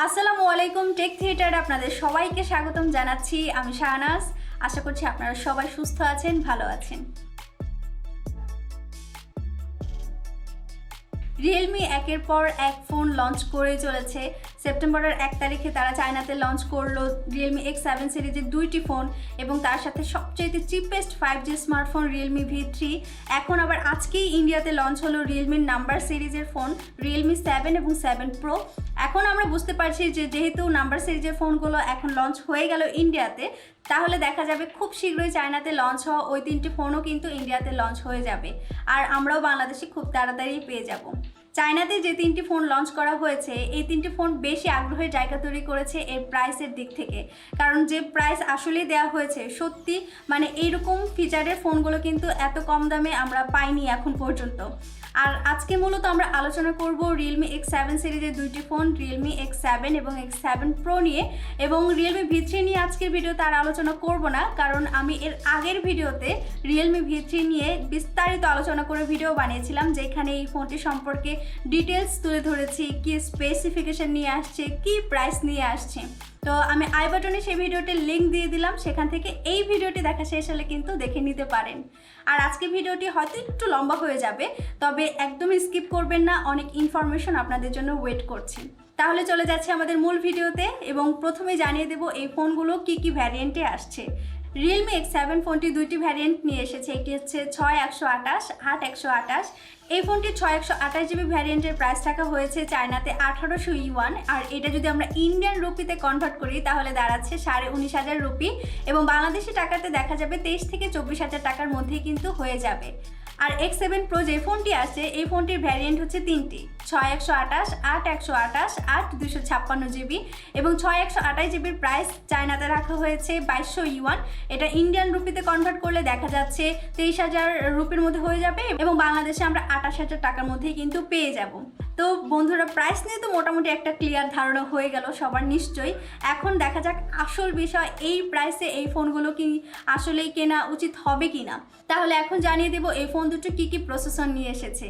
আসসালামু আলাইকুম টেক থিয়েটারে আপনাদের সবাইকে স্বাগতম জানাচ্ছি। আমি শাহনাজ। আশা করছি আপনারা সবাই সুস্থ আছেন, ভালো আছেন। রিয়েলমি একের পর এক ফোন লঞ্চ করে চলেছে। সেপ্টেম্বরের 1 তারিখে তারা চায়নাতে লঞ্চ করলো Realme X7 সিরিজের 2টি ফোন এবং তার সাথে সবচেয়ে cheapest 5G smartphone Realme V3। এখন আবার আজকেই ইন্ডিয়াতে লঞ্চ হলো Realme নাম্বার সিরিজের ফোন Realme 7 এবং 7 Pro। এখন আমরা বুঝতে পারছি যে যেহেতু নাম্বার সিরিজের ফোনগুলো এখন লঞ্চ হয়ে গেল ইন্ডিয়াতে, তাহলে দেখা যাবে খুব শীঘ্রই চায়নাতে লঞ্চ হওয়া ওই 3টি ফোনও কিন্তু ইন্ডিয়াতে লঞ্চ হয়ে যাবে, আর আমরাও বাংলাদেশে খুব তাড়াতাড়ি পেয়ে যাব। চায়নাতে যে 3টি ফোন লঞ্চ করা হয়েছে, এই 3টি ফোন বেশি আগ্রহের জায়গা তৈরি করেছে এর প্রাইসের দিক থেকে। কারণ যে প্রাইস আসলেই দেওয়া হয়েছে সত্যি, মানে এইরকম ফিচারের ফোনগুলো কিন্তু এত কম দামে আমরা পাইনি এখন পর্যন্ত। আর আজকে মূলত আমরা আলোচনা করব Realme X7 সিরিজের 2টি ফোন Realme X7 এবং X7 Pro নিয়ে, এবং Realme V3 নিয়ে আজকের ভিডিওতে আর আলোচনা করব না, কারণ আমি এর আগের ভিডিওতে Realme V3 নিয়ে বিস্তারিত আলোচনা করে ভিডিও বানিয়েছিলাম, যেখানে এই ফোনটি সম্পর্কে ডিটেলস তুলে ধরেছি, কি স্পেসিফিকেশন নিয়ে আসছে, কি প্রাইস নিয়ে আসছে। তো আমি আই বাটনে সেই ভিডিওটির লিঙ্ক দিয়ে দিলাম, সেখান থেকে এই ভিডিওটি দেখা শেষ হলে কিন্তু দেখে নিতে পারেন। আর আজকে ভিডিওটি হয়তো একটু লম্বা হয়ে যাবে, তবে একদমই স্কিপ করবেন না, অনেক ইনফরমেশন আপনাদের জন্য ওয়েট করছি। তাহলে চলে যাচ্ছে আমাদের মূল ভিডিওতে, এবং প্রথমে জানিয়ে দেব এই ফোনগুলো কি ভ্যারিয়েন্টে আসছে। Realme X7 ফোনটি 2টি ভ্যারিয়েন্ট নিয়ে এসেছে। একটি হচ্ছে 6128, 8128। এই ফোনটি 6128GB ভ্যারিয়েন্টের প্রাইস রাখা হয়েছে চায়নাতে 1800 ইউয়ান, আর এটা যদি আমরা ইন্ডিয়ান রুপিতে কনভার্ট করি তাহলে দাঁড়াচ্ছে 19,500 রুপি, এবং বাংলাদেশি টাকাতে দেখা যাবে 23 থেকে 24,000 টাকার মধ্যেই কিন্তু হয়ে যাবে। আর X7 Pro যে ফোনটি আছে, এই ফোনটির ভ্যারিয়েন্ট হচ্ছে 3টি, 6128, 8128, 8256GB, এবং 6128GBর প্রাইস চায়নাতে রাখা হয়েছে 2200 ইউয়ান। এটা ইন্ডিয়ান রুপিতে কনভার্ট করলে দেখা যাচ্ছে 23,000 রুপির মধ্যে হয়ে যাবে, এবং বাংলাদেশে আমরা 28,000 টাকার মধ্যেই কিন্তু পেয়ে যাব। তো বন্ধুরা, প্রাইস নিয়ে তো মোটামুটি একটা ক্লিয়ার ধারণা হয়ে গেল সবার নিশ্চয়ই। এখন দেখা যাক আসল বিষয়, এই প্রাইসে এই ফোনগুলো কি আসলেই কেনা উচিত হবে কি না। তাহলে এখন জানিয়ে দেব এই ফোন দুটো কি প্রসেসর নিয়ে এসেছে।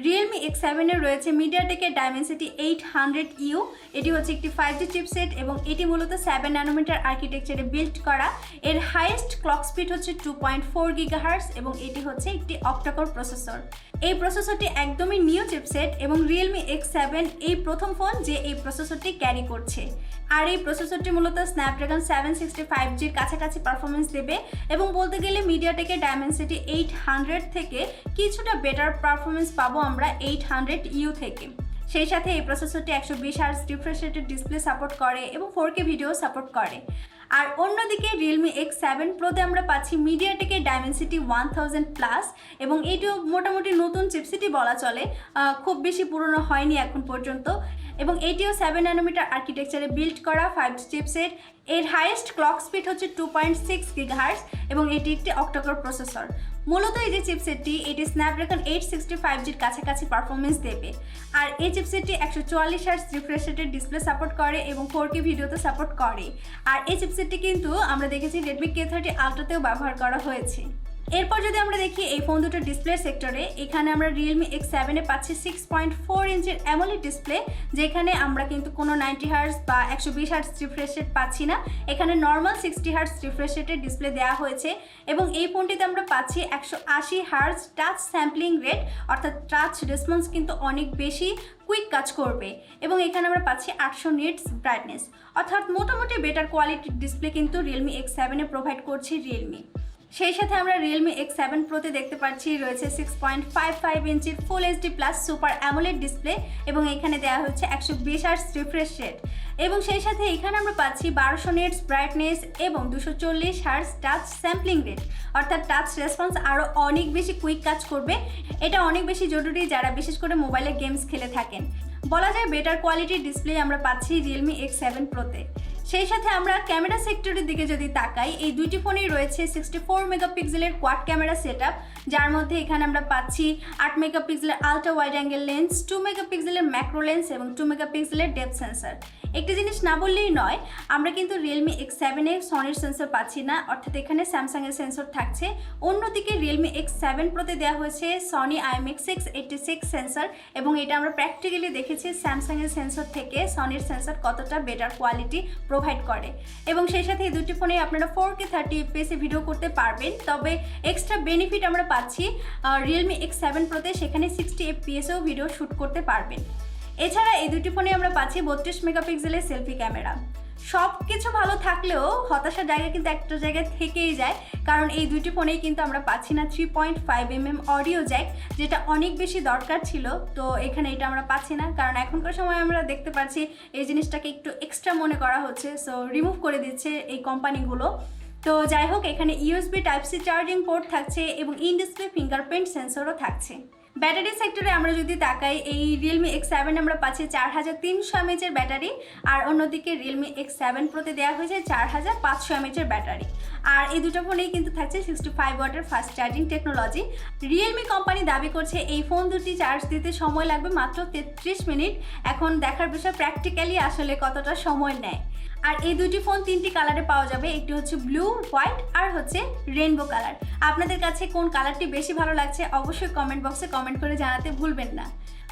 Realme X7 এর রয়েছে MediaTek Dimensity 800U। এটি হচ্ছে একটি 5G চিপসেট, এবং এটি মূলত 7 ন্যানোমিটার আর্কিটেকচারে বিল্ড করা। এর হাইয়েস্ট ক্লক স্পিড হচ্ছে 2.4 GHz, এবং এটি হচ্ছে একটি অক্টাকোর প্রসেসর। এই প্রসেসরটি একদমই নিউ চিপসেট, এবং Realme X7 এই প্রথম ফোন যে এই প্রসেসরটি ক্যারি করছে। আর এই প্রসেসরটি মূলত স্ন্যাপড্রাগন 765Gর কাছাকাছি পারফরমেন্স দেবে, এবং বলতে গেলে MediaTek Dimensity 800 থেকে কিছুটা বেটার পারফরমেন্স পাবো আমরা 800U থেকে। সেই সাথে এই প্রসেসরটি 120Hz রিফ্রেশ রেটের ডিসপ্লে সাপোর্ট করে এবং 4K ভিডিও সাপোর্ট করে। আর অন্যদিকে Realme X7 Proতে আমরা পাচ্ছি MediaTek Dimensity 1000+, এবং এটিও মোটামুটি নতুন চিপসেটই বলা চলে, খুব বেশি পুরনো হয়নি এখন পর্যন্ত, এবং এটিও 7 ন্যানোমিটার আর্কিটেকচারে বিল্ড করা 5G চিপসেট। এর হাইয়েস্ট ক্লক স্পিড হচ্ছে 2.6 GHz, এবং এটি একটি অক্টাকোর প্রসেসর। মূলত এই যে চিপসেটটি, এটি স্ন্যাপড্রাগন 865Gর কাছাকাছি পারফরমেন্স দেবে। আর এই চিপসেটটি 144Hz রিফ্রেশ রেটের ডিসপ্লে সাপোর্ট করে এবং 4K ভিডিওতে সাপোর্ট করে। আর এই চিপসেটটি কিন্তু আমরা দেখেছি Redmi K30 Ultraতেও ব্যবহার করা হয়েছে। এরপর যদি আমরা দেখি এই ফোন দুটোর ডিসপ্লে সেক্টরে, এখানে আমরা Realme X7 এ পাচ্ছি 6.4 ইঞ্চির AMOLED ডিসপ্লে, যেখানে আমরা কিন্তু কোনো 90Hz বা 120Hz রিফ্রেশ রেট পাচ্ছি না। এখানে নর্মাল 60Hz রিফ্রেশ রেটের ডিসপ্লে দেওয়া হয়েছে, এবং এই ফোনটিতে আমরা পাচ্ছি 180Hz টাচ স্যাম্পলিং রেট, অর্থাৎ টাচ রেসপন্স কিন্তু অনেক বেশি কুইক কাজ করবে, এবং এখানে আমরা পাচ্ছি 800 নিটস ব্রাইটনেস, অর্থাৎ মোটামুটি বেটার কোয়ালিটির ডিসপ্লে কিন্তু Realme X7 এ প্রোভাইড করছে রিয়েলমি। সেই সাথে আমরা Realme X7 Proতে দেখতে পাচ্ছি রয়েছে 6.55 ইঞ্চির ফুল HD plus super AMOLED display, এবং এখানে দেওয়া হচ্ছে 120Hz রিফ্রেশ রেট, এবং সেই সাথে এখানে আমরা পাচ্ছি 1200 নিটস ব্রাইটনেস এবং 240Hz টাচ স্যাম্পলিং রেট, অর্থাৎ টাচ রেসপন্স আরও অনেক বেশি কুইক কাজ করবে। এটা অনেক বেশি জরুরি যারা বিশেষ করে মোবাইলে গেমস খেলে থাকেন। বলা যায় বেটার কোয়ালিটির ডিসপ্লে আমরা পাচ্ছি Realme X7 Proতে। সেই সাথে আমরা ক্যামেরা সেক্টরের দিকে যদি তাকাই, এই দুইটি ফোনেই রয়েছে 64 মেগাপিক্সেলের কোয়াড ক্যামেরা সেটআপ, যার মধ্যে এখানে আমরা পাচ্ছি 8 মেগাপিক্সেলের আলট্রা ওয়াইড অ্যাঙ্গেল লেন্স, 2 মেগাপিক্সেলের ম্যাক্রো লেন্স এবং 2 মেগাপিক্সেলের ডেপথ সেন্সর। একটি জিনিস না বললেই নয়, আমরা কিন্তু Realme X7 এ সনির সেন্সর পাচ্ছি না, অর্থাৎ এখানে স্যামসাংয়ের সেন্সর থাকছে। অন্যদিকে Realme X7 Proতে দেওয়া হয়েছে সনি i.m.shahnaj সেন্সর, এবং এটা আমরা প্র্যাকটিক্যালি দেখেছি স্যামসাংয়ের সেন্সর থেকে সনির সেন্সর কতটা বেটার কোয়ালিটি প্রোভাইড করে। এবং সেই সাথে এই দুটি ফোনে আপনারা 4K 30 fps এ ভিডিও করতে পারবেন। তবে এক্সট্রা বেনিফিট আমরা পাচ্ছি Realme X7 Proতে, সেখানে 60 fps এও ভিডিও শ্যুট করতে পারবেন। এছাড়া এই দুটি ফোনে আমরা পাচ্ছি 32 মেগাপিক্সেলের সেলফি ক্যামেরা। সব কিছু ভালো থাকলেও হতাশার জায়গা কিন্তু একটা জায়গায় থেকেই যায়, কারণ এই দুটি ফোনেই কিন্তু আমরা পাচ্ছি না 3.5mm অডিও জ্যাক, যেটা অনেক বেশি দরকার ছিল। তো এখানে এটা আমরা পাচ্ছি না, কারণ এখনকার সময় আমরা দেখতে পাচ্ছি এই জিনিসটাকে একটু এক্সট্রা মনে করা হচ্ছে, সো রিমুভ করে দিচ্ছে এই কোম্পানিগুলো। তো যাই হোক, এখানে USB Type-C চার্জিং পোর্ট থাকছে এবং ইন ডিসপ্লে ফিঙ্গারপ্রিন্ট সেন্সরও থাকছে। ব্যাটারি সেক্টরে আমরা যদি তাকাই, এই Realme X7 আমরা পাচ্ছি 4300 mAh এর ব্যাটারি, আর অন্যদিকে Realme X7 Proতে দেওয়া হয়েছে 4500 mAh এর ব্যাটারি। আর এই দুটো ফোনেই কিন্তু থাকছে 65 ওয়াটের fast charging technology. Realme company দাবি করছে এই ফোন দুটি চার্জ দিতে সময় লাগবে মাত্র 33 মিনিট। এখন দেখার বিষয় প্র্যাকটিক্যালি আসলে কতটা সময় নেয়। আর এই দুটি ফোন 3টি কালারে পাওয়া যাবে, একটি হচ্ছে ব্লু, হোয়াইট আর হচ্ছে রেইনবো কালার। আপনাদের কাছে কোন কালারটি বেশি ভালো লাগছে অবশ্যই কমেন্ট বক্সে কমেন্ট করে জানাতে ভুলবেন না।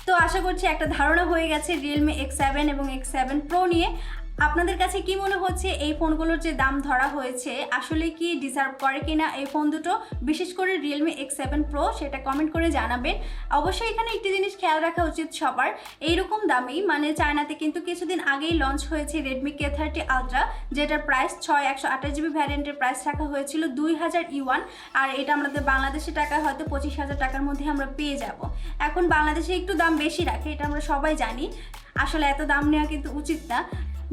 তো আশা করছি একটা ধারণা হয়ে গেছে Realme X7 এবং X7 Pro নিয়ে। আপনাদের কাছে কি মনে হচ্ছে এই ফোনগুলোর যে দাম ধরা হয়েছে আসলে কি ডিজার্ভ করে কিনা এই ফোন দুটো, বিশেষ করে Realme X7 Pro, সেটা কমেন্ট করে জানাবেন। অবশ্যই এখানে একটি জিনিস খেয়াল রাখা উচিত সবার, এইরকম দামেই মানে চায়নাতে কিন্তু কিছুদিন আগেই লঞ্চ হয়েছে Redmi K30 Ultra, যেটার প্রাইস 6/128GB ভ্যারিয়েন্টের প্রাইস রাখা হয়েছিল 2000 ইউয়ান, আর এটা আমাদের বাংলাদেশি টাকায় হয়তো 25,000 টাকার মধ্যে আমরা পেয়ে যাব। এখন বাংলাদেশে একটু দাম বেশি রাখে, এটা আমরা সবাই জানি, আসলে এত দাম নেওয়া কিন্তু উচিত না।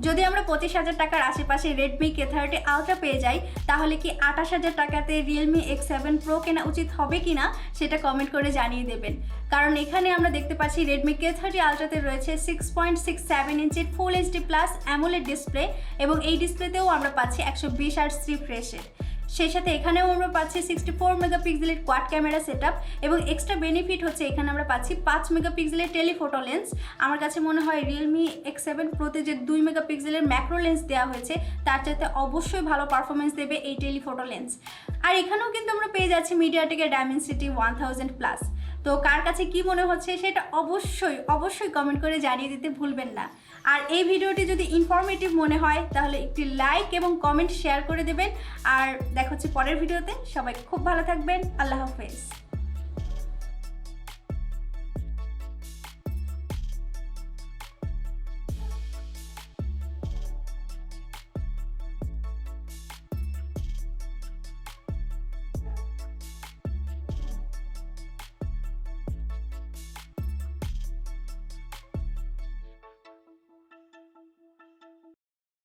যদি আমরা 25,000 টাকার আশেপাশে Redmi K30 Ultra পেয়ে যাই, তাহলে কি 28,000 টাকাতে Realme X7 Pro কেনা উচিত হবে কিনা সেটা কমেন্ট করে জানিয়ে দেবেন। কারণ এখানে আমরা দেখতে পাচ্ছি Redmi K30 Ultraতে রয়েছে 6.67 ইঞ্চির full HD plus AMOLED display, এবং এই ডিসপ্লেতেও আমরা পাচ্ছি 120 Hz রিফ্রেশ রেট। সেই সাথে এখানেও আমরা পাচ্ছি 64 মেগাপিক্সেলের কোয়াড ক্যামেরা সেটআপ, এবং এক্সট্রা বেনিফিট হচ্ছে এখানে আমরা পাচ্ছি 5 মেগাপিক্সেলের টেলিফোটো লেন্স। আমার কাছে মনে হয় Realme X7 Proতে যে 2 মেগাপিক্সেলের ম্যাক্রো লেন্স দেওয়া হয়েছে তার চাইতে অবশ্যই ভালো পারফরমেন্স দেবে এই টেলিফোটো লেন্স। আর এখানেও কিন্তু আমরা পেয়ে যাচ্ছি MediaTek Dimensity 1000+। তো কার কাছে কি মনে হচ্ছে সেটা অবশ্যই কমেন্ট করে জানিয়ে দিতে ভুলবেন না। আর এই ভিডিওটি যদি ইনফরমেটিভ মনে হয় তাহলে একটি লাইক এবং কমেন্ট শেয়ার করে দেবেন। আর দেখা হচ্ছে পরের ভিডিওতে। সবাই খুব ভালো থাকবেন। আল্লাহ হাফেজ।